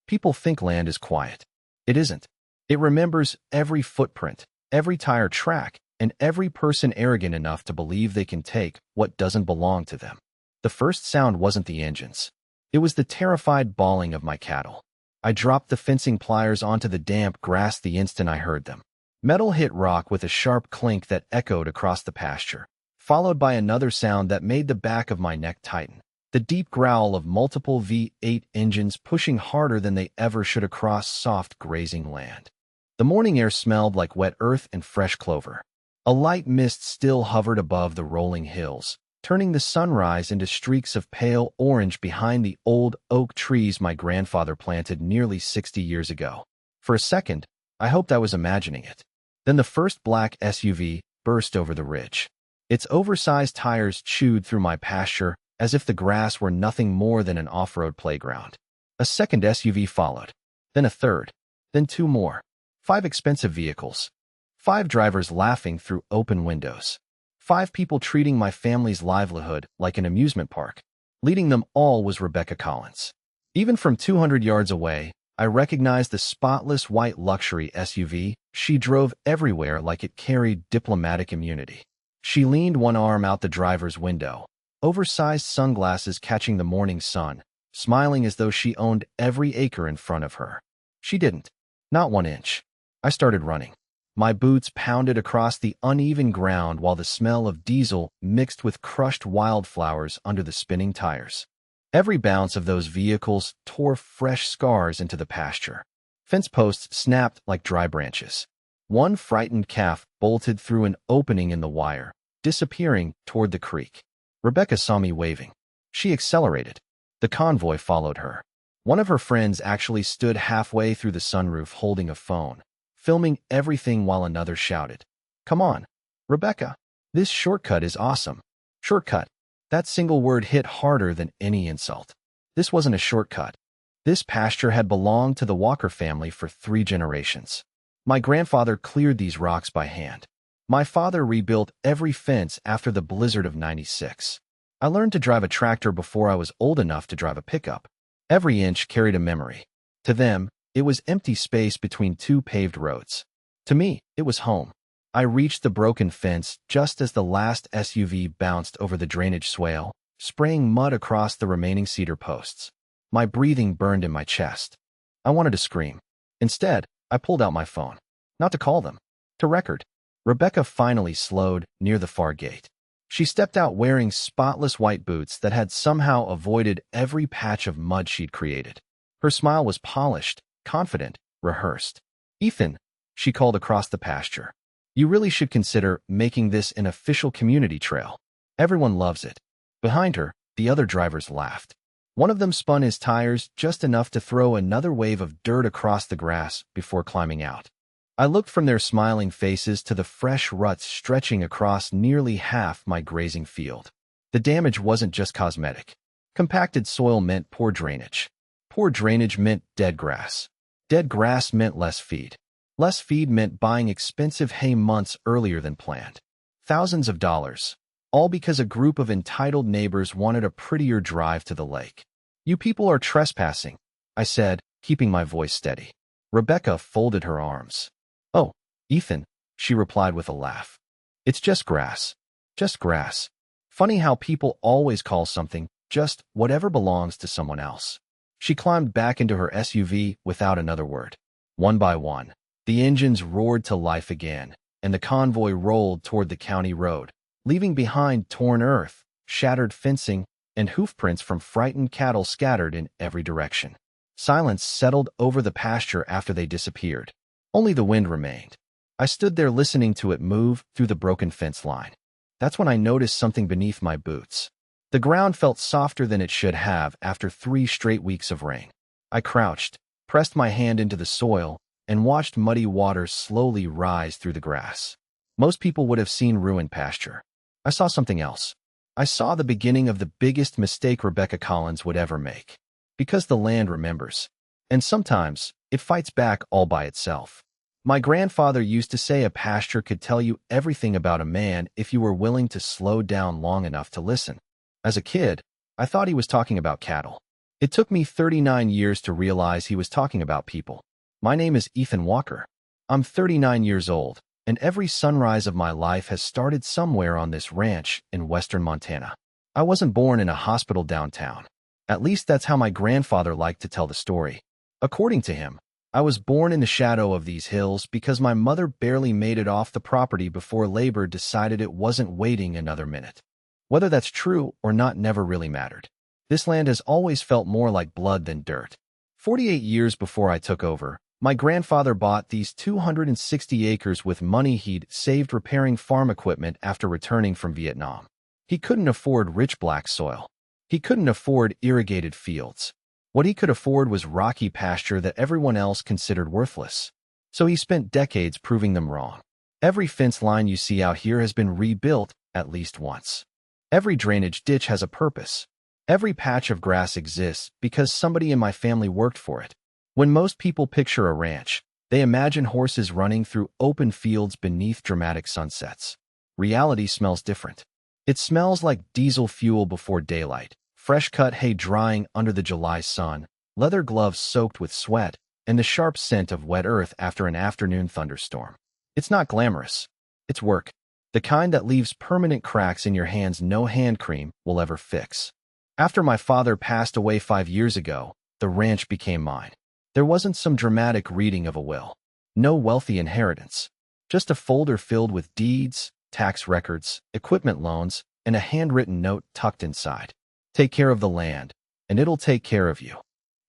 People think land is quiet. It isn't. It remembers every footprint, every tire track, and every person arrogant enough to believe they can take what doesn't belong to them. The first sound wasn't the engines. It was the terrified bawling of my cattle. I dropped the fencing pliers onto the damp grass the instant I heard them. Metal hit rock with a sharp clink that echoed across the pasture, followed by another sound that made the back of my neck tighten. The deep growl of multiple V8 engines pushing harder than they ever should across soft grazing land. The morning air smelled like wet earth and fresh clover. A light mist still hovered above the rolling hills, turning the sunrise into streaks of pale orange behind the old oak trees my grandfather planted nearly 60 years ago. For a second, I hoped I was imagining it. Then the first black SUV burst over the ridge. Its oversized tires chewed through my pasture as if the grass were nothing more than an off-road playground. A second SUV followed, then a third, then two more. 5 expensive vehicles. 5 drivers laughing through open windows. 5 people treating my family's livelihood like an amusement park. Leading them all was Rebecca Collins. Even from 200 yards away, I recognized the spotless white luxury SUV. She drove everywhere like it carried diplomatic immunity. She leaned one arm out the driver's window, oversized sunglasses catching the morning sun, smiling as though she owned every acre in front of her. She didn't. Not 1 inch. I started running. My boots pounded across the uneven ground while the smell of diesel mixed with crushed wildflowers under the spinning tires. Every bounce of those vehicles tore fresh scars into the pasture. Fence posts snapped like dry branches. One frightened calf bolted through an opening in the wire, disappearing toward the creek. Rebecca saw me waving. She accelerated. The convoy followed her. One of her friends actually stood halfway through the sunroof holding a phone, filming everything while another shouted, "Come on, Rebecca, this shortcut is awesome." Shortcut. That single word hit harder than any insult. This wasn't a shortcut. This pasture had belonged to the Walker family for 3 generations. My grandfather cleared these rocks by hand. My father rebuilt every fence after the blizzard of '96. I learned to drive a tractor before I was old enough to drive a pickup. Every inch carried a memory. To them, it was empty space between 2 paved roads. To me, it was home. I reached the broken fence just as the last SUV bounced over the drainage swale, spraying mud across the remaining cedar posts. My breathing burned in my chest. I wanted to scream. Instead, I pulled out my phone. Not to call them. To record. Rebecca finally slowed near the far gate. She stepped out wearing spotless white boots that had somehow avoided every patch of mud she'd created. Her smile was polished, confident, rehearsed. "Ethan," she called across the pasture. "You really should consider making this an official community trail. Everyone loves it." Behind her, the other drivers laughed. One of them spun his tires just enough to throw another wave of dirt across the grass before climbing out. I looked from their smiling faces to the fresh ruts stretching across nearly half my grazing field. The damage wasn't just cosmetic. Compacted soil meant poor drainage. Poor drainage meant dead grass. Dead grass meant less feed. Less feed meant buying expensive hay months earlier than planned. Thousands of dollars. All because a group of entitled neighbors wanted a prettier drive to the lake. "You people are trespassing," I said, keeping my voice steady. Rebecca folded her arms. "Oh, Ethan," she replied with a laugh. "It's just grass. Just grass. Funny how people always call something just whatever belongs to someone else." She climbed back into her SUV without another word. One by one, the engines roared to life again, and the convoy rolled toward the county road, leaving behind torn earth, shattered fencing, and hoofprints from frightened cattle scattered in every direction. Silence settled over the pasture after they disappeared. Only the wind remained. I stood there listening to it move through the broken fence line. That's when I noticed something beneath my boots. The ground felt softer than it should have after 3 straight weeks of rain. I crouched, pressed my hand into the soil, and watched muddy water slowly rise through the grass. Most people would have seen ruined pasture. I saw something else. I saw the beginning of the biggest mistake Rebecca Collins would ever make. Because the land remembers. And sometimes, it fights back all by itself. My grandfather used to say a pasture could tell you everything about a man if you were willing to slow down long enough to listen. As a kid, I thought he was talking about cattle. It took me 39 years to realize he was talking about people. My name is Ethan Walker. I'm 39 years old, and every sunrise of my life has started somewhere on this ranch in western Montana. I wasn't born in a hospital downtown. At least that's how my grandfather liked to tell the story. According to him, I was born in the shadow of these hills because my mother barely made it off the property before labor decided it wasn't waiting another minute. Whether that's true or not never really mattered. This land has always felt more like blood than dirt. 48 years before I took over, my grandfather bought these 260 acres with money he'd saved repairing farm equipment after returning from Vietnam. He couldn't afford rich black soil. He couldn't afford irrigated fields. What he could afford was rocky pasture that everyone else considered worthless. So he spent decades proving them wrong. Every fence line you see out here has been rebuilt at least once. Every drainage ditch has a purpose. Every patch of grass exists because somebody in my family worked for it. When most people picture a ranch, they imagine horses running through open fields beneath dramatic sunsets. Reality smells different. It smells like diesel fuel before daylight, fresh-cut hay drying under the July sun, leather gloves soaked with sweat, and the sharp scent of wet earth after an afternoon thunderstorm. It's not glamorous. It's work. The kind that leaves permanent cracks in your hands no hand cream will ever fix. After my father passed away 5 years ago, the ranch became mine. There wasn't some dramatic reading of a will. No wealthy inheritance. Just a folder filled with deeds, tax records, equipment loans, and a handwritten note tucked inside. Take care of the land, and it'll take care of you.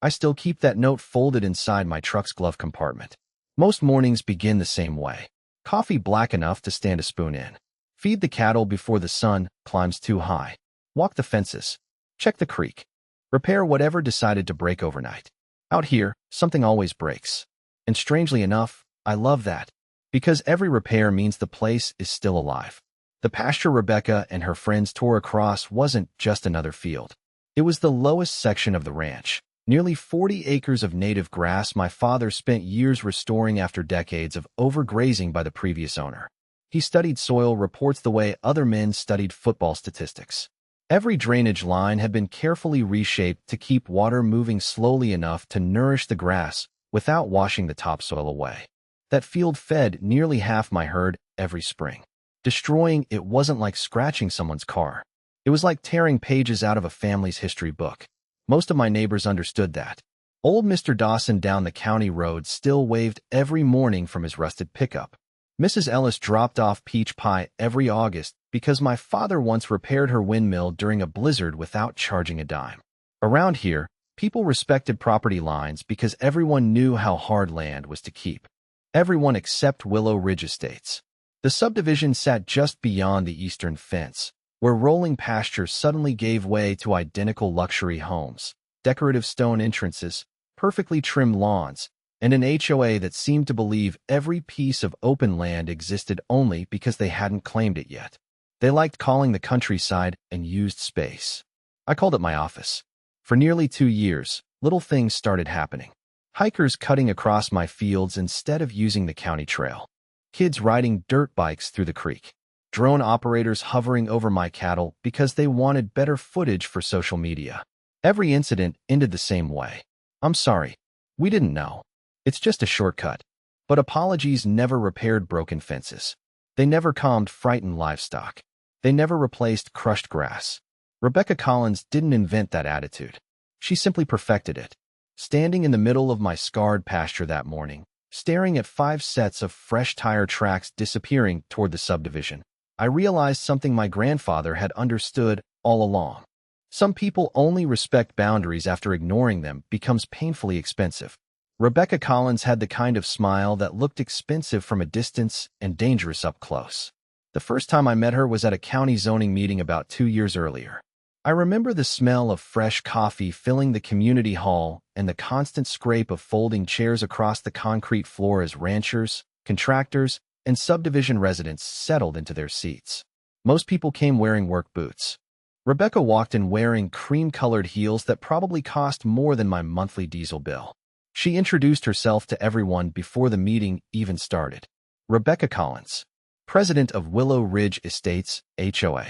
I still keep that note folded inside my truck's glove compartment. Most mornings begin the same way. Coffee black enough to stand a spoon in. Feed the cattle before the sun climbs too high. Walk the fences. Check the creek. Repair whatever decided to break overnight. Out here, something always breaks. And strangely enough, I love that. Because every repair means the place is still alive. The pasture Rebecca and her friends tore across wasn't just another field. It was the lowest section of the ranch. Nearly 40 acres of native grass my father spent years restoring after decades of overgrazing by the previous owner. He studied soil reports the way other men studied football statistics. Every drainage line had been carefully reshaped to keep water moving slowly enough to nourish the grass without washing the topsoil away. That field fed nearly half my herd every spring. Destroying it wasn't like scratching someone's car. It was like tearing pages out of a family's history book. Most of my neighbors understood that. Old Mr. Dawson down the county road still waved every morning from his rusted pickup. Mrs. Ellis dropped off peach pie every August because my father once repaired her windmill during a blizzard without charging a dime. Around here, people respected property lines because everyone knew how hard land was to keep. Everyone except Willow Ridge Estates. The subdivision sat just beyond the eastern fence, where rolling pasture suddenly gave way to identical luxury homes, decorative stone entrances, perfectly trimmed lawns, and an HOA that seemed to believe every piece of open land existed only because they hadn't claimed it yet. They liked calling the countryside and used space. I called it my office. For nearly 2 years, little things started happening. Hikers cutting across my fields instead of using the county trail. Kids riding dirt bikes through the creek. Drone operators hovering over my cattle because they wanted better footage for social media. Every incident ended the same way. I'm sorry. We didn't know. It's just a shortcut. But apologies never repaired broken fences. They never calmed frightened livestock. They never replaced crushed grass. Rebecca Collins didn't invent that attitude. She simply perfected it. Standing in the middle of my scarred pasture that morning, staring at 5 sets of fresh tire tracks disappearing toward the subdivision, I realized something my grandfather had understood all along. Some people only respect boundaries after ignoring them becomes painfully expensive. Rebecca Collins had the kind of smile that looked expensive from a distance and dangerous up close. The first time I met her was at a county zoning meeting about 2 years earlier. I remember the smell of fresh coffee filling the community hall and the constant scrape of folding chairs across the concrete floor as ranchers, contractors, and subdivision residents settled into their seats. Most people came wearing work boots. Rebecca walked in wearing cream-colored heels that probably cost more than my monthly diesel bill. She introduced herself to everyone before the meeting even started. Rebecca Collins, president of Willow Ridge Estates, HOA.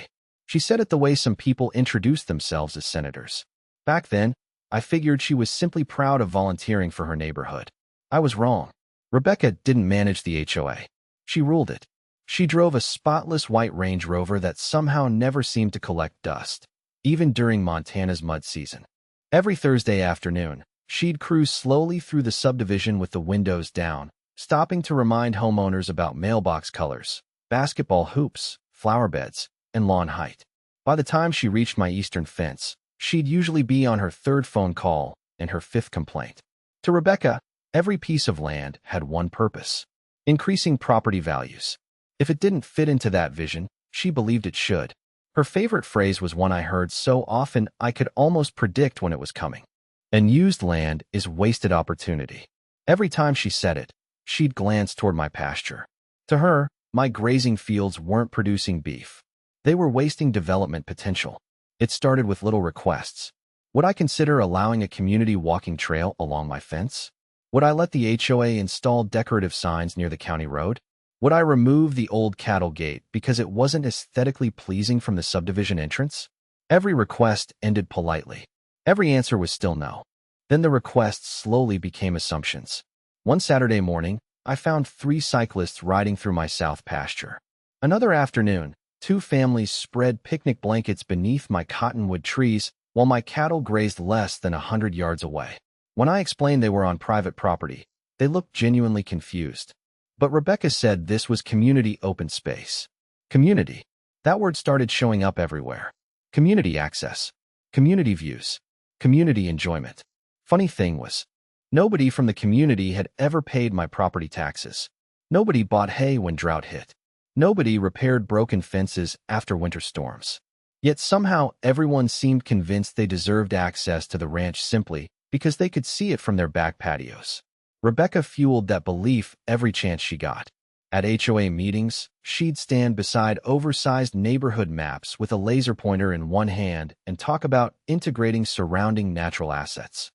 She said it the way some people introduced themselves as senators. Back then, I figured she was simply proud of volunteering for her neighborhood. I was wrong. Rebecca didn't manage the HOA. She ruled it. She drove a spotless white Range Rover that somehow never seemed to collect dust, even during Montana's mud season. Every Thursday afternoon, she'd cruise slowly through the subdivision with the windows down, stopping to remind homeowners about mailbox colors, basketball hoops, flower beds, and lawn height. By the time she reached my eastern fence, she'd usually be on her third phone call and her fifth complaint. To Rebecca, every piece of land had one purpose: increasing property values. If it didn't fit into that vision, she believed it should. Her favorite phrase was one I heard so often I could almost predict when it was coming. Unused land is wasted opportunity. Every time she said it, she'd glance toward my pasture. To her, my grazing fields weren't producing beef. They were wasting development potential. It started with little requests. Would I consider allowing a community walking trail along my fence? Would I let the HOA install decorative signs near the county road? Would I remove the old cattle gate because it wasn't aesthetically pleasing from the subdivision entrance? Every request ended politely. Every answer was still no. Then the requests slowly became assumptions. One Saturday morning, I found 3 cyclists riding through my south pasture. Another afternoon, 2 families spread picnic blankets beneath my cottonwood trees while my cattle grazed less than 100 yards away. When I explained they were on private property, they looked genuinely confused. But Rebecca said this was community open space. Community. That word started showing up everywhere. Community access. Community views. Community enjoyment. Funny thing was, nobody from the community had ever paid my property taxes. Nobody bought hay when drought hit. Nobody repaired broken fences after winter storms. Yet somehow everyone seemed convinced they deserved access to the ranch simply because they could see it from their back patios. Rebecca fueled that belief every chance she got. At HOA meetings, she'd stand beside oversized neighborhood maps with a laser pointer in one hand and talk about integrating surrounding natural assets.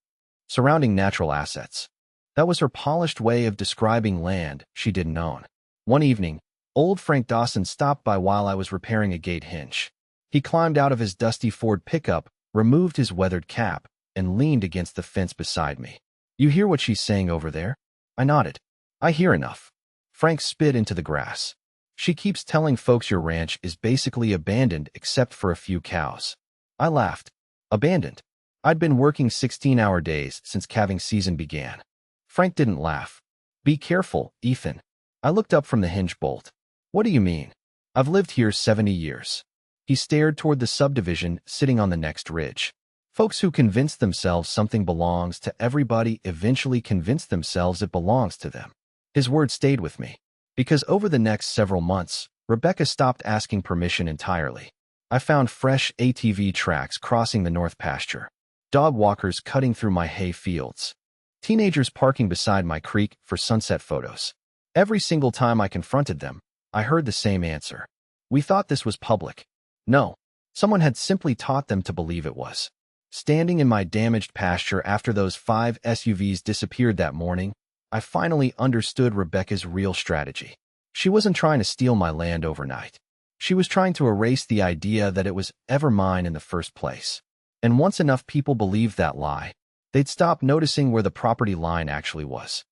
Surrounding natural assets. That was her polished way of describing land she didn't own. One evening, old Frank Dawson stopped by while I was repairing a gate hinge. He climbed out of his dusty Ford pickup, removed his weathered cap, and leaned against the fence beside me. "You hear what she's saying over there?" I nodded. "I hear enough." Frank spit into the grass. "She keeps telling folks your ranch is basically abandoned except for a few cows." I laughed. Abandoned? I'd been working 16-hour days since calving season began. Frank didn't laugh. "Be careful, Ethan." I looked up from the hinge bolt. "What do you mean? I've lived here 70 years. He stared toward the subdivision sitting on the next ridge. Folks who convince themselves something belongs to everybody eventually convince themselves it belongs to them. His word stayed with me, because over the next several months, Rebecca stopped asking permission entirely. I found fresh ATV tracks crossing the north pasture, dog walkers cutting through my hay fields, teenagers parking beside my creek for sunset photos. Every single time I confronted them, I heard the same answer. "We thought this was public." No, someone had simply taught them to believe it was. Standing in my damaged pasture after those 5 SUVs disappeared that morning, I finally understood Rebecca's real strategy. She wasn't trying to steal my land overnight. She was trying to erase the idea that it was ever mine in the first place. And once enough people believed that lie, they'd stop noticing where the property line actually was.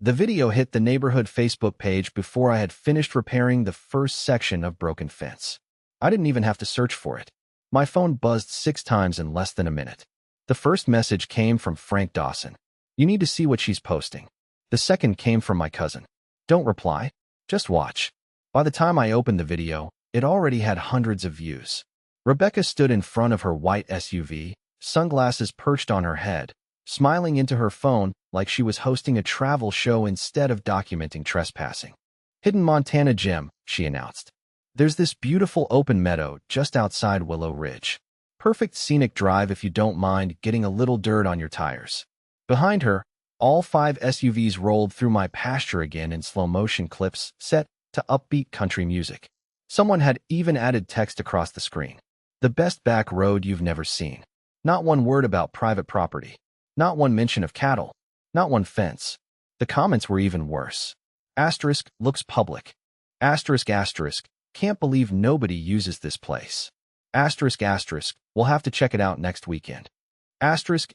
The video hit the neighborhood Facebook page before I had finished repairing the first section of broken fence. I didn't even have to search for it. My phone buzzed 6 times in less than a minute. The first message came from Frank Dawson. "You need to see what she's posting." The second came from my cousin. "Don't reply. Just watch." By the time I opened the video, it already had hundreds of views. Rebecca stood in front of her white SUV, sunglasses perched on her head, smiling into her phone like she was hosting a travel show instead of documenting trespassing. "Hidden Montana gem," she announced. "There's this beautiful open meadow just outside Willow Ridge. Perfect scenic drive if you don't mind getting a little dirt on your tires." Behind her, all 5 SUVs rolled through my pasture again in slow-motion clips set to upbeat country music. Someone had even added text across the screen. "The best back road you've never seen." Not one word about private property. Not one mention of cattle. Not one fence. The comments were even worse. Asterisk, "Looks public." Asterisk, asterisk, "Can't believe nobody uses this place." Asterisk, asterisk, "We'll have to check it out next weekend."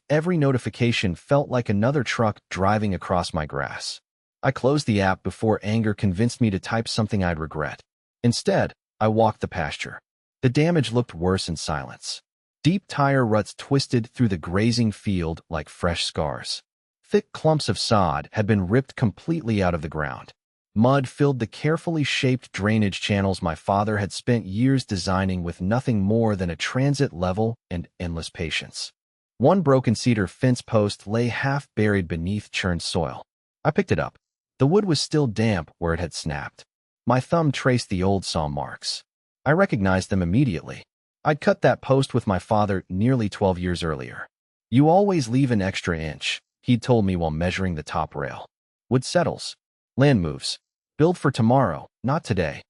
Every notification felt like another truck driving across my grass. I closed the app before anger convinced me to type something I'd regret. Instead, I walked the pasture. The damage looked worse in silence. Deep tire ruts twisted through the grazing field like fresh scars. Thick clumps of sod had been ripped completely out of the ground. Mud filled the carefully shaped drainage channels my father had spent years designing with nothing more than a transit level and endless patience. One broken cedar fence post lay half buried beneath churned soil. I picked it up. The wood was still damp where it had snapped. My thumb traced the old saw marks. I recognized them immediately. I'd cut that post with my father nearly 12 years earlier. "You always leave an extra inch," he'd told me while measuring the top rail. "Wood settles. Land moves. Build for tomorrow, not today."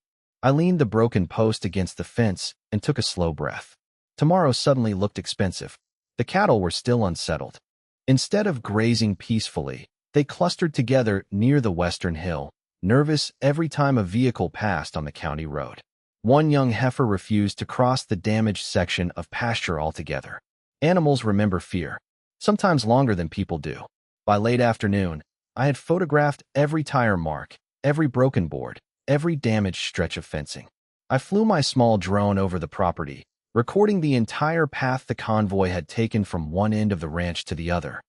I leaned the broken post against the fence and took a slow breath. Tomorrow suddenly looked expensive. The cattle were still unsettled. Instead of grazing peacefully, they clustered together near the western hill, nervous every time a vehicle passed on the county road. One young heifer refused to cross the damaged section of pasture altogether. Animals remember fear, sometimes longer than people do. By late afternoon, I had photographed every tire mark, every broken board, every damaged stretch of fencing. I flew my small drone over the property, recording the entire path the convoy had taken from one end of the ranch to the other.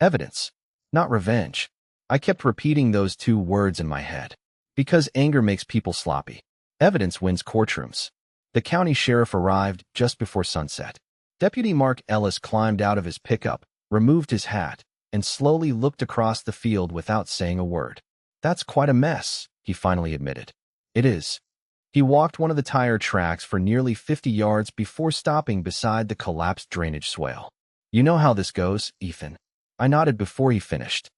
Evidence, not revenge. I kept repeating those two words in my head. Because anger makes people sloppy. Evidence wins courtrooms. The county sheriff arrived just before sunset. Deputy Mark Ellis climbed out of his pickup, removed his hat, and slowly looked across the field without saying a word. "That's quite a mess," he finally admitted. "It is." He walked one of the tire tracks for nearly 50 yards before stopping beside the collapsed drainage swale. "You know how this goes, Ethan." I nodded before he finished.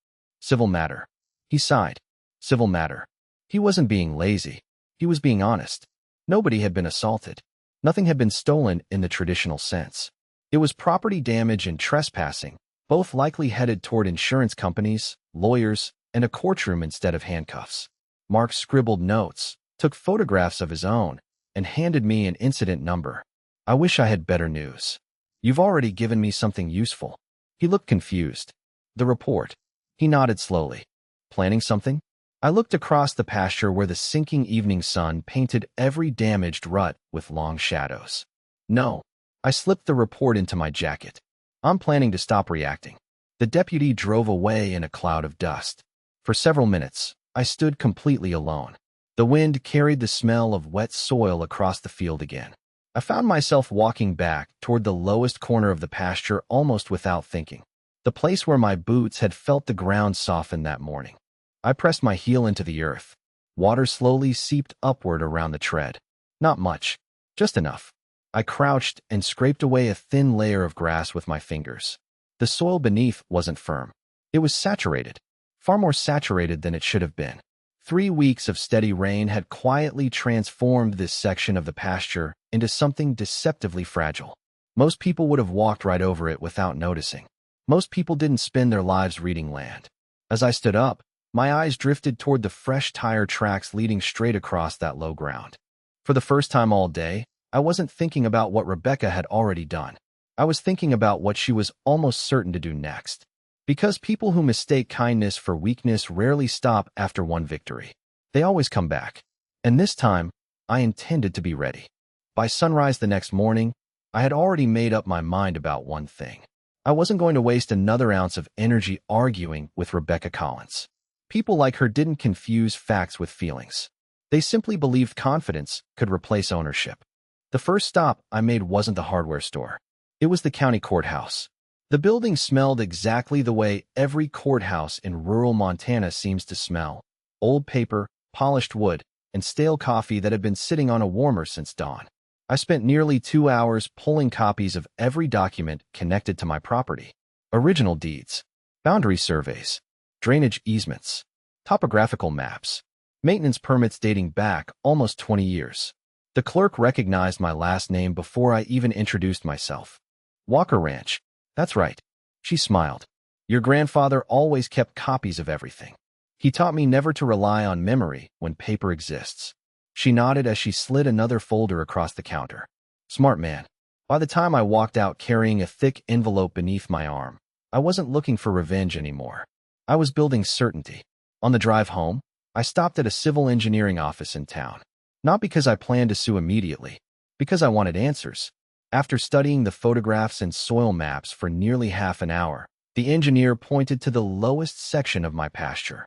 "Civil matter." He sighed. Civil matter. He wasn't being lazy. He was being honest. Nobody had been assaulted. Nothing had been stolen in the traditional sense. It was property damage and trespassing, both likely headed toward insurance companies, lawyers, and a courtroom instead of handcuffs. Mark scribbled notes, took photographs of his own, and handed me an incident number. "I wish I had better news." "You've already given me something useful." He looked confused. "The report." He nodded slowly. "Planning something?" I looked across the pasture where the sinking evening sun painted every damaged rut with long shadows. "No." I slipped the report into my jacket. "I'm planning to stop reacting." The deputy drove away in a cloud of dust. For several minutes, I stood completely alone. The wind carried the smell of wet soil across the field again. I found myself walking back toward the lowest corner of the pasture almost without thinking. The place where my boots had felt the ground soften that morning. I pressed my heel into the earth. Water slowly seeped upward around the tread. Not much, just enough. I crouched and scraped away a thin layer of grass with my fingers. The soil beneath wasn't firm. It was saturated, far more saturated than it should have been. 3 weeks of steady rain had quietly transformed this section of the pasture into something deceptively fragile. Most people would have walked right over it without noticing. Most people didn't spend their lives reading land. As I stood up, my eyes drifted toward the fresh tire tracks leading straight across that low ground. For the first time all day, I wasn't thinking about what Rebecca had already done. I was thinking about what she was almost certain to do next. Because people who mistake kindness for weakness rarely stop after one victory. They always come back. And this time, I intended to be ready. By sunrise the next morning, I had already made up my mind about one thing. I wasn't going to waste another ounce of energy arguing with Rebecca Collins. People like her didn't confuse facts with feelings. They simply believed confidence could replace ownership. The first stop I made wasn't the hardware store. It was the county courthouse. The building smelled exactly the way every courthouse in rural Montana seems to smell: old paper, polished wood, and stale coffee that had been sitting on a warmer since dawn. I spent nearly 2 hours pulling copies of every document connected to my property. Original deeds, boundary surveys, drainage easements, topographical maps, maintenance permits dating back almost 20 years. The clerk recognized my last name before I even introduced myself. "Walker Ranch." "That's right." She smiled. "Your grandfather always kept copies of everything. He taught me never to rely on memory when paper exists." She nodded as she slid another folder across the counter. "Smart man." By the time I walked out carrying a thick envelope beneath my arm, I wasn't looking for revenge anymore. I was building certainty. On the drive home, I stopped at a civil engineering office in town. Not because I planned to sue immediately, because I wanted answers. After studying the photographs and soil maps for nearly half an hour, the engineer pointed to the lowest section of my pasture.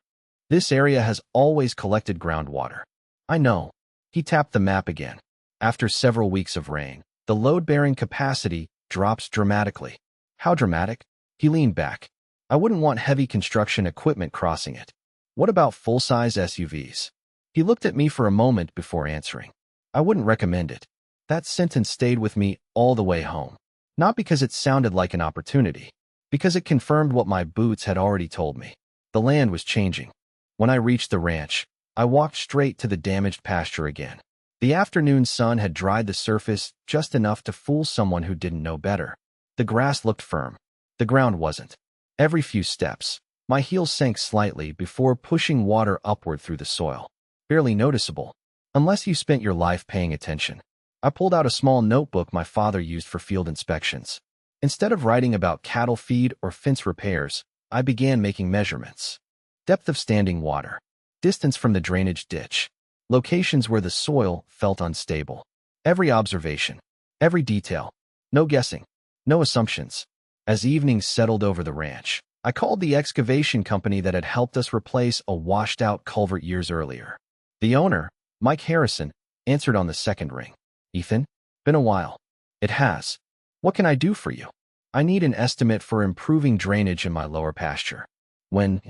This area has always collected groundwater. I know. He tapped the map again. After several weeks of rain, the load-bearing capacity drops dramatically. How dramatic? He leaned back. I wouldn't want heavy construction equipment crossing it. What about full-size SUVs? He looked at me for a moment before answering. I wouldn't recommend it. That sentence stayed with me all the way home. Not because it sounded like an opportunity, because it confirmed what my boots had already told me. The land was changing. When I reached the ranch, I walked straight to the damaged pasture again. The afternoon sun had dried the surface just enough to fool someone who didn't know better. The grass looked firm. The ground wasn't. Every few steps, my heels sank slightly before pushing water upward through the soil. Barely noticeable, unless you spent your life paying attention. I pulled out a small notebook my father used for field inspections. Instead of writing about cattle feed or fence repairs, I began making measurements. Depth of standing water, distance from the drainage ditch, locations where the soil felt unstable. Every observation, every detail. No guessing, no assumptions. As evenings settled over the ranch, I called the excavation company that had helped us replace a washed-out culvert years earlier. The owner, Mike Harrison, answered on the second ring. Ethan, been a while. It has. What can I do for you? I need an estimate for improving drainage in my lower pasture. When?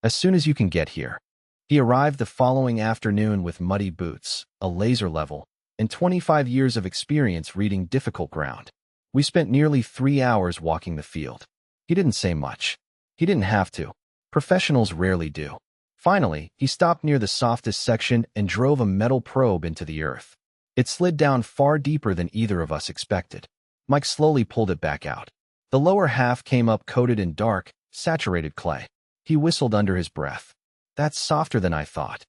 As soon as you can get here. He arrived the following afternoon with muddy boots, a laser level, and 25 years of experience reading difficult ground. We spent nearly 3 hours walking the field. He didn't say much. He didn't have to. Professionals rarely do. Finally, he stopped near the softest section and drove a metal probe into the earth. It slid down far deeper than either of us expected. Mike slowly pulled it back out. The lower half came up coated in dark, saturated clay. He whistled under his breath. That's softer than I thought.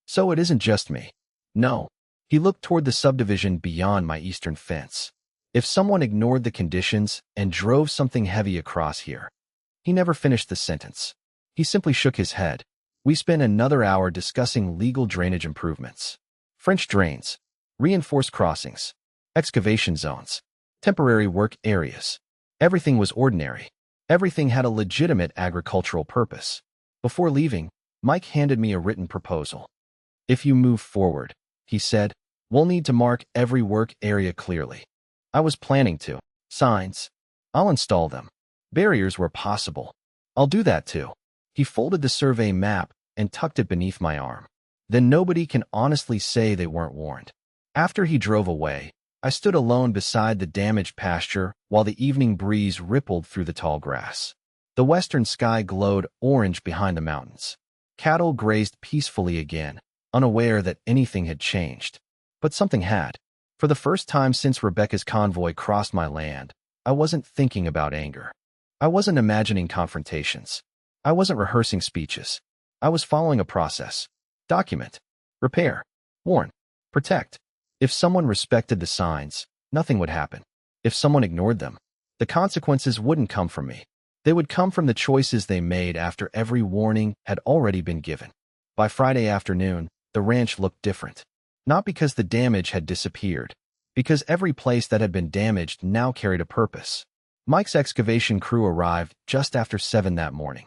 So it isn't just me. No. He looked toward the subdivision beyond my eastern fence. If someone ignored the conditions and drove something heavy across here. He never finished the sentence. He simply shook his head. We spent another hour discussing legal drainage improvements. French drains, reinforced crossings, excavation zones, temporary work areas. Everything was ordinary. Everything had a legitimate agricultural purpose. Before leaving, Mike handed me a written proposal. If you move forward, he said, we'll need to mark every work area clearly. I was planning to. Signs. I'll install them. Barriers where possible. I'll do that too. He folded the survey map and tucked it beneath my arm. Then nobody can honestly say they weren't warned. After he drove away, I stood alone beside the damaged pasture while the evening breeze rippled through the tall grass. The western sky glowed orange behind the mountains. Cattle grazed peacefully again, unaware that anything had changed. But something had. For the first time since Rebecca's convoy crossed my land, I wasn't thinking about anger. I wasn't imagining confrontations. I wasn't rehearsing speeches. I was following a process. Document. Repair. Warn. Protect. If someone respected the signs, nothing would happen. If someone ignored them, the consequences wouldn't come from me. They would come from the choices they made after every warning had already been given. By Friday afternoon, the ranch looked different. Not because the damage had disappeared, because every place that had been damaged now carried a purpose. Mike's excavation crew arrived just after 7 that morning.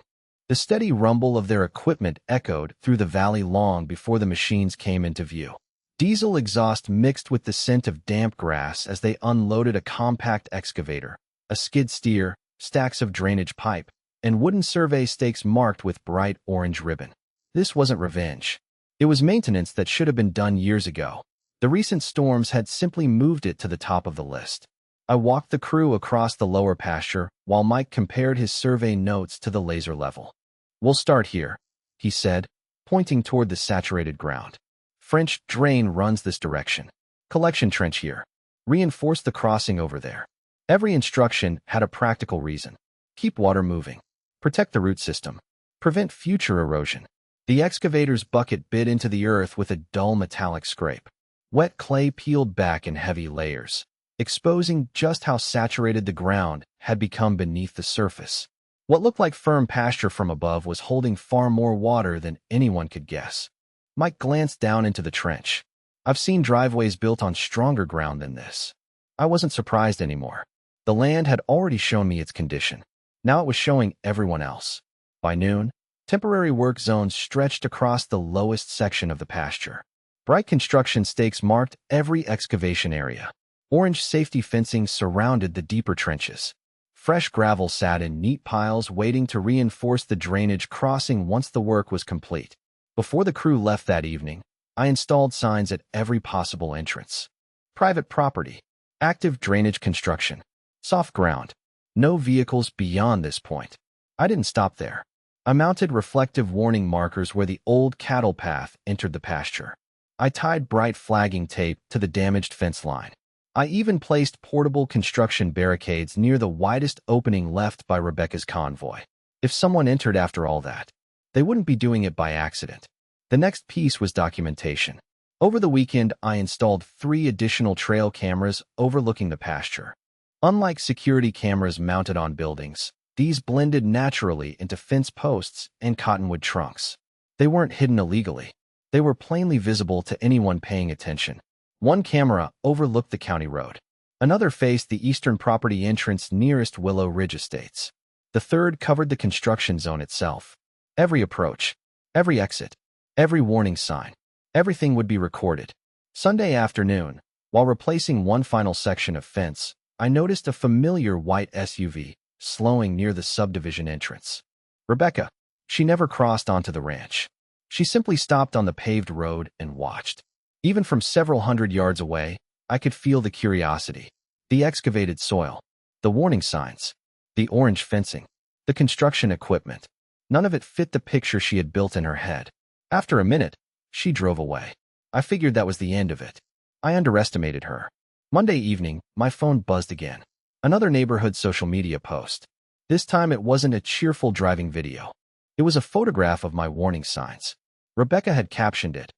The steady rumble of their equipment echoed through the valley long before the machines came into view. Diesel exhaust mixed with the scent of damp grass as they unloaded a compact excavator, a skid steer, stacks of drainage pipe, and wooden survey stakes marked with bright orange ribbon. This wasn't revenge. It was maintenance that should have been done years ago. The recent storms had simply moved it to the top of the list. I walked the crew across the lower pasture while Mike compared his survey notes to the laser level. We'll start here, he said, pointing toward the saturated ground. French drain runs this direction. Collection trench here. Reinforce the crossing over there. Every instruction had a practical reason. Keep water moving. Protect the root system. Prevent future erosion. The excavator's bucket bit into the earth with a dull metallic scrape. Wet clay peeled back in heavy layers. exposing just how saturated the ground had become beneath the surface. What looked like firm pasture from above was holding far more water than anyone could guess. Mike glanced down into the trench. I've seen driveways built on stronger ground than this. I wasn't surprised anymore. The land had already shown me its condition. Now it was showing everyone else. By noon, temporary work zones stretched across the lowest section of the pasture. Bright construction stakes marked every excavation area. Orange safety fencing surrounded the deeper trenches. Fresh gravel sat in neat piles waiting to reinforce the drainage crossing once the work was complete. Before the crew left that evening, I installed signs at every possible entrance. Private property. Active drainage construction. Soft ground. No vehicles beyond this point. I didn't stop there. I mounted reflective warning markers where the old cattle path entered the pasture. I tied bright flagging tape to the damaged fence line. I even placed portable construction barricades near the widest opening left by Rebecca's convoy. If someone entered after all that, they wouldn't be doing it by accident. The next piece was documentation. Over the weekend, I installed 3 additional trail cameras overlooking the pasture. Unlike security cameras mounted on buildings, these blended naturally into fence posts and cottonwood trunks. They weren't hidden illegally. They were plainly visible to anyone paying attention. One camera overlooked the county road. Another faced the eastern property entrance nearest Willow Ridge Estates. The third covered the construction zone itself. Every approach, every exit, every warning sign, everything would be recorded. Sunday afternoon, while replacing one final section of fence, I noticed a familiar white SUV slowing near the subdivision entrance. Rebecca. She never crossed onto the ranch. She simply stopped on the paved road and watched. Even from several hundred yards away, I could feel the curiosity, the excavated soil, the warning signs, the orange fencing, the construction equipment. None of it fit the picture she had built in her head. After a minute, she drove away. I figured that was the end of it. I underestimated her. Monday evening, my phone buzzed again. Another neighborhood social media post. This time it wasn't a cheerful driving video. It was a photograph of my warning signs. Rebecca had captioned it.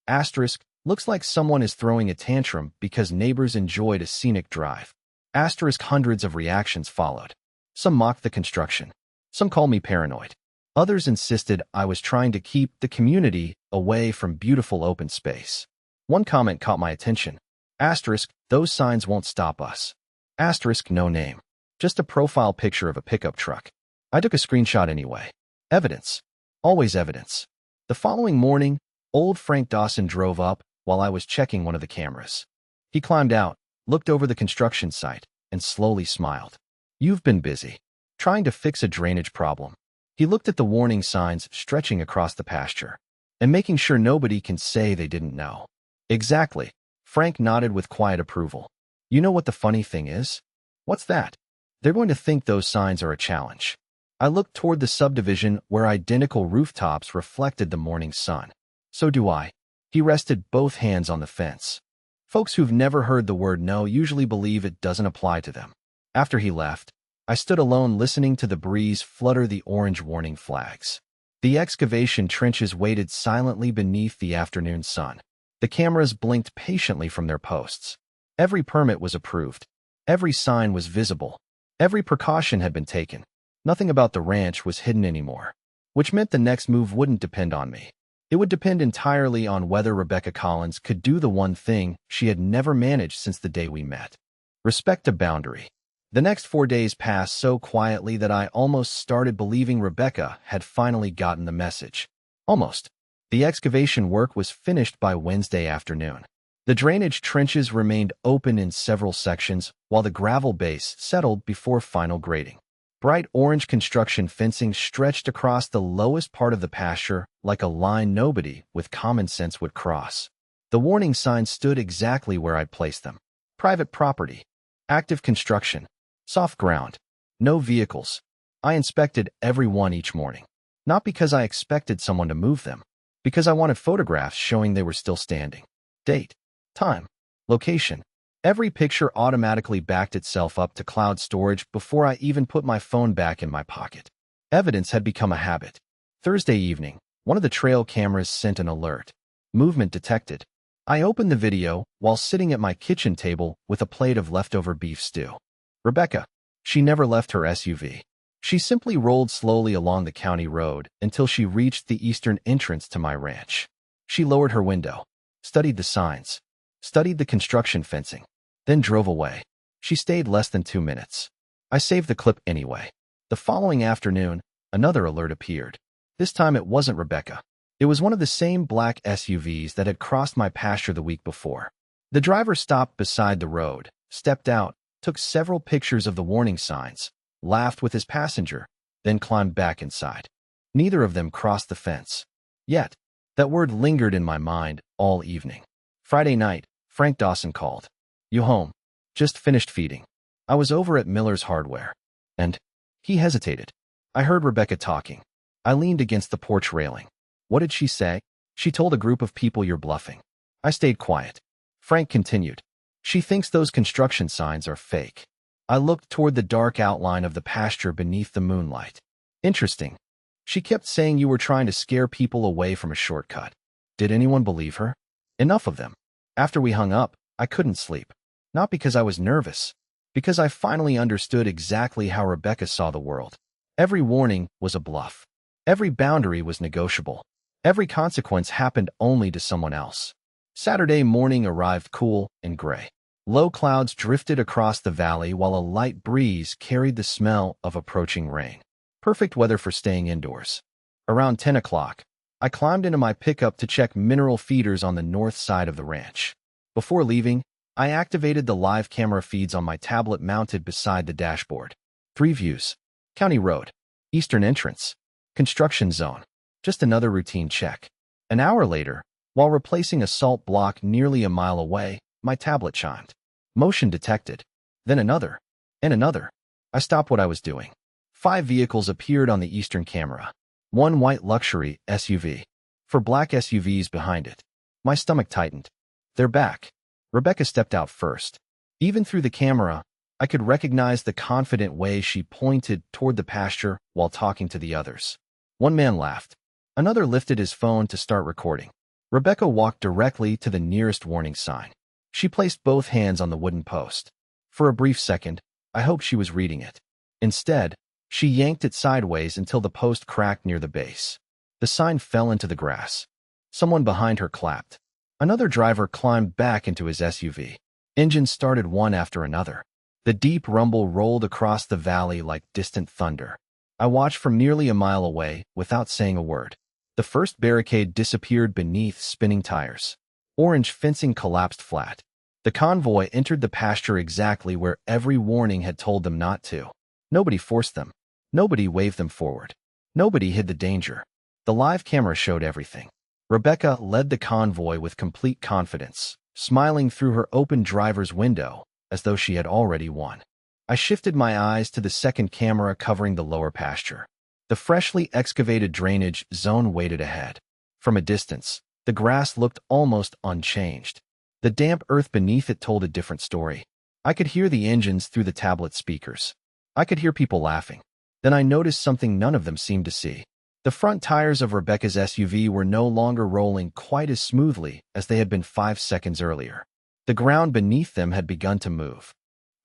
Asterisk, looks like someone is throwing a tantrum because neighbors enjoyed a scenic drive. Asterisk, hundreds of reactions followed. Some mocked the construction. Some called me paranoid. Others insisted I was trying to keep the community away from beautiful open space. One comment caught my attention. Asterisk, those signs won't stop us. Asterisk, no name. Just a profile picture of a pickup truck. I took a screenshot anyway. Evidence. Always evidence. The following morning, old Frank Dawson drove up while I was checking one of the cameras. He climbed out, looked over the construction site, and slowly smiled. You've been busy. Trying to fix a drainage problem. He looked at the warning signs stretching across the pasture, and making sure nobody can say they didn't know. Exactly. Frank nodded with quiet approval. You know what the funny thing is? What's that? They're going to think those signs are a challenge. I looked toward the subdivision where identical rooftops reflected the morning sun. So do I. He rested both hands on the fence. Folks who've never heard the word no usually believe it doesn't apply to them. After he left, I stood alone listening to the breeze flutter the orange warning flags. The excavation trenches waited silently beneath the afternoon sun. The cameras blinked patiently from their posts. Every permit was approved. Every sign was visible. Every precaution had been taken. Nothing about the ranch was hidden anymore, which meant the next move wouldn't depend on me. It would depend entirely on whether Rebecca Collins could do the one thing she had never managed since the day we met. Respect a boundary. The next 4 days passed so quietly that I almost started believing Rebecca had finally gotten the message. Almost. The excavation work was finished by Wednesday afternoon. The drainage trenches remained open in several sections while the gravel base settled before final grading. Bright orange construction fencing stretched across the lowest part of the pasture like a line nobody with common sense would cross. The warning signs stood exactly where I'd placed them. Private property. Active construction. Soft ground. No vehicles. I inspected every one each morning. Not because I expected someone to move them. Because I wanted photographs showing they were still standing. Date. Time. Location. Every picture automatically backed itself up to cloud storage before I even put my phone back in my pocket. Evidence had become a habit. Thursday evening, one of the trail cameras sent an alert. Movement detected. I opened the video while sitting at my kitchen table with a plate of leftover beef stew. Rebecca. She never left her SUV. She simply rolled slowly along the county road until she reached the eastern entrance to my ranch. She lowered her window, studied the signs, studied the construction fencing, then drove away. She stayed less than 2 minutes. I saved the clip anyway. The following afternoon, another alert appeared. This time it wasn't Rebecca. It was one of the same black SUVs that had crossed my pasture the week before. The driver stopped beside the road, stepped out, took several pictures of the warning signs, laughed with his passenger, then climbed back inside. Neither of them crossed the fence. Yet, that word lingered in my mind all evening. Friday night, Frank Dawson called. "You home? Just finished feeding. I was over at Miller's Hardware." And he hesitated. I heard Rebecca talking. I leaned against the porch railing. What did she say? "She told a group of people you're bluffing." I stayed quiet. Frank continued. "She thinks those construction signs are fake." I looked toward the dark outline of the pasture beneath the moonlight. "Interesting. She kept saying you were trying to scare people away from a shortcut." Did anyone believe her? Enough of them. After we hung up, I couldn't sleep. Not because I was nervous, because I finally understood exactly how Rebecca saw the world. Every warning was a bluff. Every boundary was negotiable. Every consequence happened only to someone else. Saturday morning arrived cool and gray. Low clouds drifted across the valley while a light breeze carried the smell of approaching rain. Perfect weather for staying indoors. Around 10 o'clock, I climbed into my pickup to check mineral feeders on the north side of the ranch. Before leaving, I activated the live camera feeds on my tablet mounted beside the dashboard. 3 views. County Road. Eastern Entrance. Construction Zone. Just another routine check. An hour later, while replacing a salt block nearly a mile away, my tablet chimed. Motion detected. Then another. And another. I stopped what I was doing. 5 vehicles appeared on the eastern camera. 1 white luxury SUV. 4 black SUVs behind it. My stomach tightened. They're back. Rebecca stepped out first. Even through the camera, I could recognize the confident way she pointed toward the pasture while talking to the others. One man laughed. Another lifted his phone to start recording. Rebecca walked directly to the nearest warning sign. She placed both hands on the wooden post. For a brief second, I hoped she was reading it. Instead, she yanked it sideways until the post cracked near the base. The sign fell into the grass. Someone behind her clapped. Another driver climbed back into his SUV. Engines started one after another. The deep rumble rolled across the valley like distant thunder. I watched from nearly a mile away without saying a word. The first barricade disappeared beneath spinning tires. Orange fencing collapsed flat. The convoy entered the pasture exactly where every warning had told them not to. Nobody forced them. Nobody waved them forward. Nobody hid the danger. The live camera showed everything. Rebecca led the convoy with complete confidence, smiling through her open driver's window as though she had already won. I shifted my eyes to the second camera covering the lower pasture. The freshly excavated drainage zone waited ahead. From a distance, the grass looked almost unchanged. The damp earth beneath it told a different story. I could hear the engines through the tablet speakers. I could hear people laughing. Then I noticed something none of them seemed to see. The front tires of Rebecca's SUV were no longer rolling quite as smoothly as they had been 5 seconds earlier. The ground beneath them had begun to move.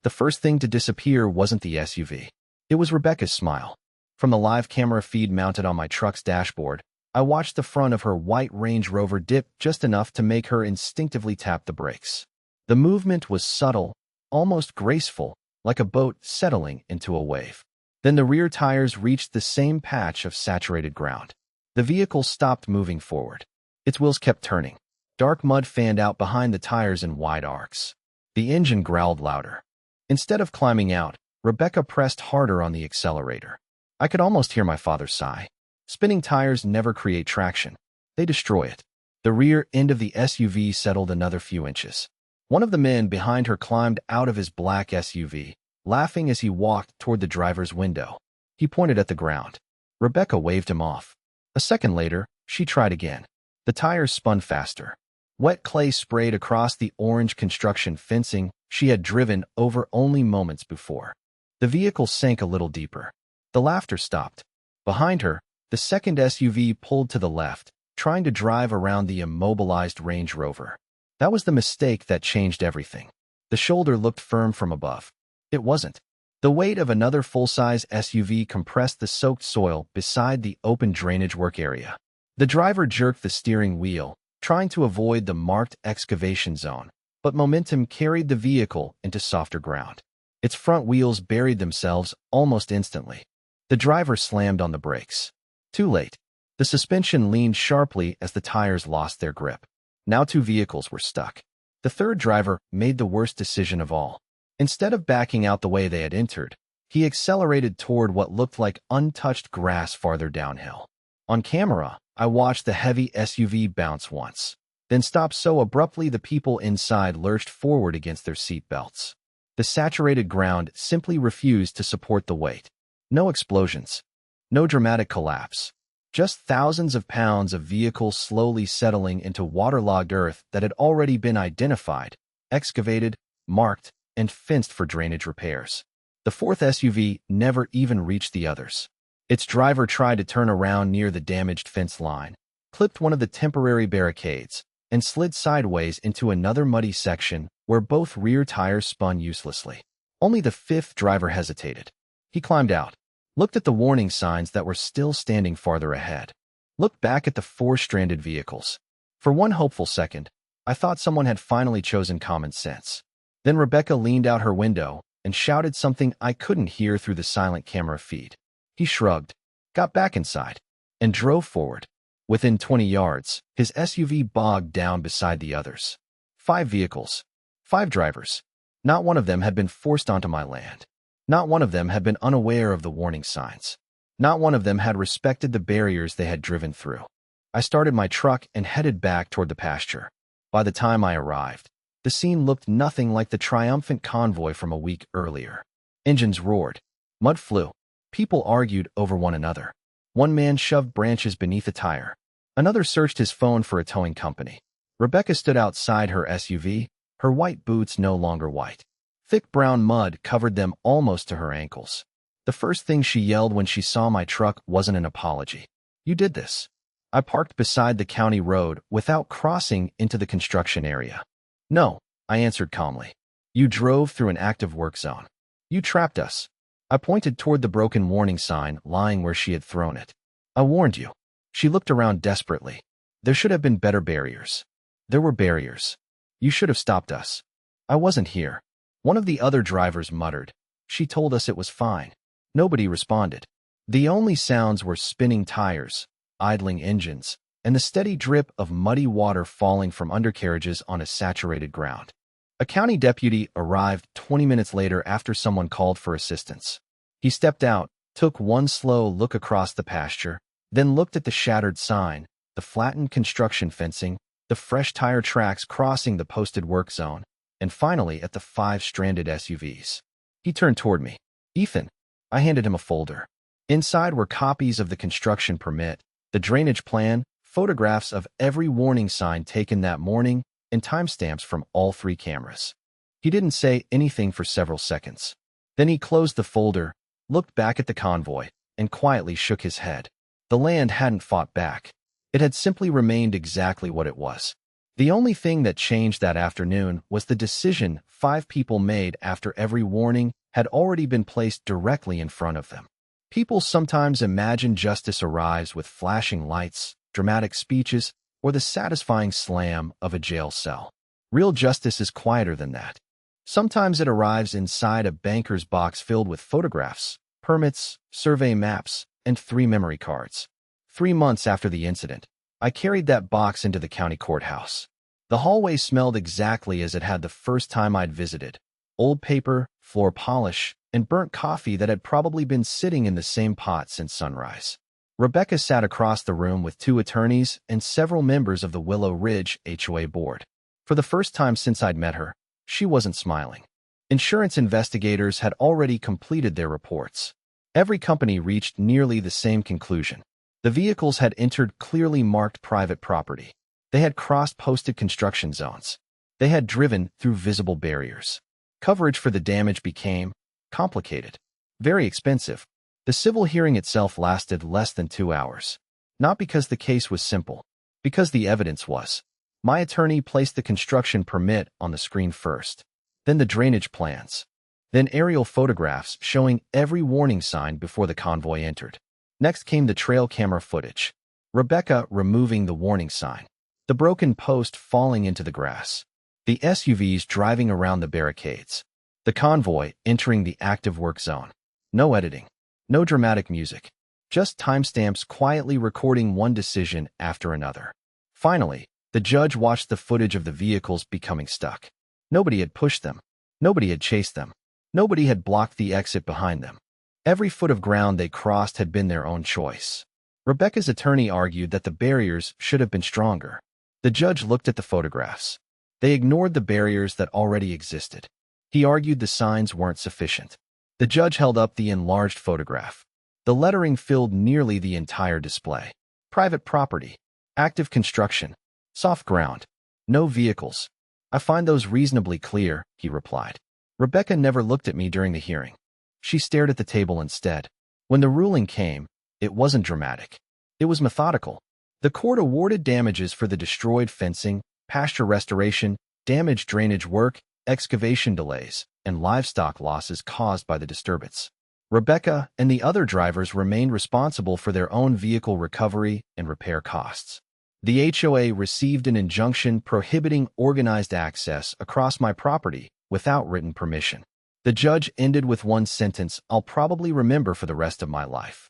The first thing to disappear wasn't the SUV. It was Rebecca's smile. From the live camera feed mounted on my truck's dashboard, I watched the front of her white Range Rover dip just enough to make her instinctively tap the brakes. The movement was subtle, almost graceful, like a boat settling into a wave. Then the rear tires reached the same patch of saturated ground. The vehicle stopped moving forward. Its wheels kept turning. Dark mud fanned out behind the tires in wide arcs. The engine growled louder. Instead of climbing out, Rebecca pressed harder on the accelerator. I could almost hear my father sigh. Spinning tires never create traction. They destroy it. The rear end of the SUV settled another few inches. One of the men behind her climbed out of his black SUV, laughing as he walked toward the driver's window. He pointed at the ground. Rebecca waved him off. A second later, she tried again. The tires spun faster. Wet clay sprayed across the orange construction fencing she had driven over only moments before. The vehicle sank a little deeper. The laughter stopped. Behind her, the second SUV pulled to the left, trying to drive around the immobilized Range Rover. That was the mistake that changed everything. The shoulder looked firm from above. It wasn't. The weight of another full-size SUV compressed the soaked soil beside the open drainage work area. The driver jerked the steering wheel, trying to avoid the marked excavation zone, but momentum carried the vehicle into softer ground. Its front wheels buried themselves almost instantly. The driver slammed on the brakes. Too late. The suspension leaned sharply as the tires lost their grip. Now two vehicles were stuck. The third driver made the worst decision of all. Instead of backing out the way they had entered, he accelerated toward what looked like untouched grass farther downhill. On camera, I watched the heavy SUV bounce once, then stop so abruptly the people inside lurched forward against their seat belts. The saturated ground simply refused to support the weight. No explosions. No dramatic collapse. Just thousands of pounds of vehicle slowly settling into waterlogged earth that had already been identified, excavated, marked, and fenced for drainage repairs. The fourth SUV never even reached the others. Its driver tried to turn around near the damaged fence line, clipped one of the temporary barricades, and slid sideways into another muddy section where both rear tires spun uselessly. Only the fifth driver hesitated. He climbed out, looked at the warning signs that were still standing farther ahead, looked back at the four stranded vehicles. For one hopeful second, I thought someone had finally chosen common sense. Then Rebecca leaned out her window and shouted something I couldn't hear through the silent camera feed. He shrugged, got back inside, and drove forward. Within 20 yards, his SUV bogged down beside the others. 5 vehicles. 5 drivers. Not one of them had been forced onto my land. Not one of them had been unaware of the warning signs. Not one of them had respected the barriers they had driven through. I started my truck and headed back toward the pasture. By the time I arrived, the scene looked nothing like the triumphant convoy from a week earlier. Engines roared. Mud flew. People argued over one another. One man shoved branches beneath a tire. Another searched his phone for a towing company. Rebecca stood outside her SUV, her white boots no longer white. Thick brown mud covered them almost to her ankles. The first thing she yelled when she saw my truck wasn't an apology. You did this. I parked beside the county road without crossing into the construction area. No, I answered calmly. You drove through an active work zone. You trapped us. I pointed toward the broken warning sign lying where she had thrown it. I warned you. She looked around desperately. There should have been better barriers. There were barriers. You should have stopped us. I wasn't here. One of the other drivers muttered. She told us it was fine. Nobody responded. The only sounds were spinning tires, idling engines, and the steady drip of muddy water falling from undercarriages on a saturated ground. A county deputy arrived 20 minutes later after someone called for assistance. He stepped out, took one slow look across the pasture, then looked at the shattered sign, the flattened construction fencing, the fresh tire tracks crossing the posted work zone, and finally at the 5 stranded SUVs. He turned toward me. Ethan. I handed him a folder. Inside were copies of the construction permit, the drainage plan, photographs of every warning sign taken that morning, and timestamps from all 3 cameras. He didn't say anything for several seconds. Then he closed the folder, looked back at the convoy, and quietly shook his head. The land hadn't fought back. It had simply remained exactly what it was. The only thing that changed that afternoon was the decision 5 people made after every warning had already been placed directly in front of them. People sometimes imagine justice arrives with flashing lights, dramatic speeches, or the satisfying slam of a jail cell. Real justice is quieter than that. Sometimes it arrives inside a banker's box filled with photographs, permits, survey maps, and 3 memory cards. 3 months after the incident, I carried that box into the county courthouse. The hallway smelled exactly as it had the first time I'd visited. Old paper, floor polish, and burnt coffee that had probably been sitting in the same pot since sunrise. Rebecca sat across the room with 2 attorneys and several members of the Willow Ridge HOA board. For the first time since I'd met her, she wasn't smiling. Insurance investigators had already completed their reports. Every company reached nearly the same conclusion. The vehicles had entered clearly marked private property. They had crossed posted construction zones. They had driven through visible barriers. Coverage for the damage became complicated, very expensive. The civil hearing itself lasted less than 2 hours. Not because the case was simple, because the evidence was. My attorney placed the construction permit on the screen first, then the drainage plans, then aerial photographs showing every warning sign before the convoy entered. Next came the trail camera footage. Rebecca removing the warning sign, the broken post falling into the grass, the SUVs driving around the barricades, the convoy entering the active work zone. No editing, no dramatic music, just timestamps quietly recording one decision after another. Finally, the judge watched the footage of the vehicles becoming stuck. Nobody had pushed them. Nobody had chased them. Nobody had blocked the exit behind them. Every foot of ground they crossed had been their own choice. Rebecca's attorney argued that the barriers should have been stronger. The judge looked at the photographs. They ignored the barriers that already existed. He argued the signs weren't sufficient. The judge held up the enlarged photograph. The lettering filled nearly the entire display. Private property, active construction, soft ground, no vehicles. I find those reasonably clear, he replied. Rebecca never looked at me during the hearing. She stared at the table instead. When the ruling came, it wasn't dramatic. It was methodical. The court awarded damages for the destroyed fencing, pasture restoration, damaged drainage work, excavation delays, and livestock losses caused by the disturbance. Rebecca and the other drivers remained responsible for their own vehicle recovery and repair costs. The HOA received an injunction prohibiting organized access across my property without written permission. The judge ended with one sentence I'll probably remember for the rest of my life.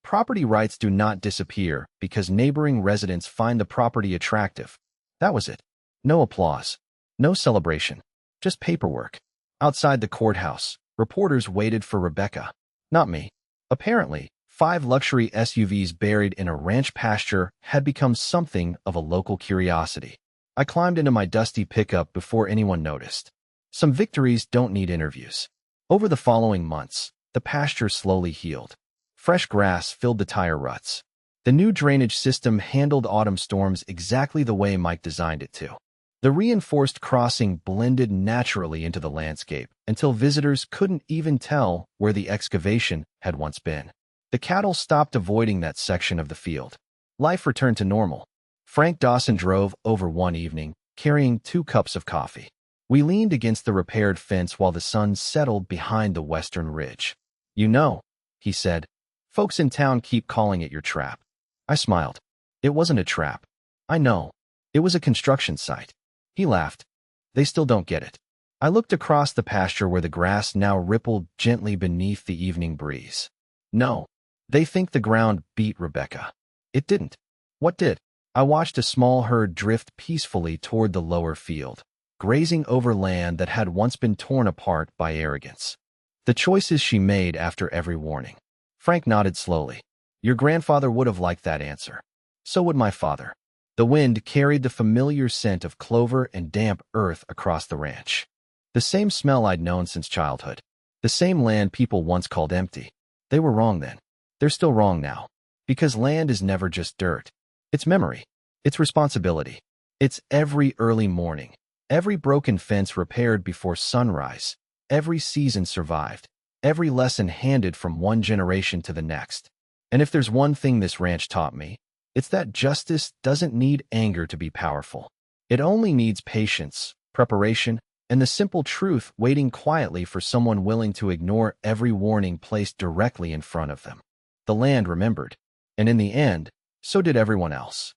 Property rights do not disappear because neighboring residents find the property attractive. That was it. No applause. No celebration. Just paperwork. Outside the courthouse, reporters waited for Rebecca. Not me. Apparently, 5 luxury SUVs buried in a ranch pasture had become something of a local curiosity. I climbed into my dusty pickup before anyone noticed. Some victories don't need interviews. Over the following months, the pasture slowly healed. Fresh grass filled the tire ruts. The new drainage system handled autumn storms exactly the way Mike designed it to. The reinforced crossing blended naturally into the landscape until visitors couldn't even tell where the excavation had once been. The cattle stopped avoiding that section of the field. Life returned to normal. Frank Dawson drove over one evening, carrying 2 cups of coffee. We leaned against the repaired fence while the sun settled behind the western ridge. You know, he said, folks in town keep calling it your trap. I smiled. It wasn't a trap. I know. It was a construction site. He laughed. They still don't get it. I looked across the pasture where the grass now rippled gently beneath the evening breeze. No. They think the ground beat Rebecca. It didn't. What did? I watched a small herd drift peacefully toward the lower field, grazing over land that had once been torn apart by arrogance. The choices she made after every warning. Frank nodded slowly. Your grandfather would have liked that answer. So would my father. The wind carried the familiar scent of clover and damp earth across the ranch. The same smell I'd known since childhood. The same land people once called empty. They were wrong then. They're still wrong now. Because land is never just dirt. It's memory. It's responsibility. It's every early morning. Every broken fence repaired before sunrise. Every season survived. Every lesson handed from one generation to the next. And if there's one thing this ranch taught me, it's that justice doesn't need anger to be powerful. It only needs patience, preparation, and the simple truth waiting quietly for someone willing to ignore every warning placed directly in front of them. The land remembered. And in the end, so did everyone else.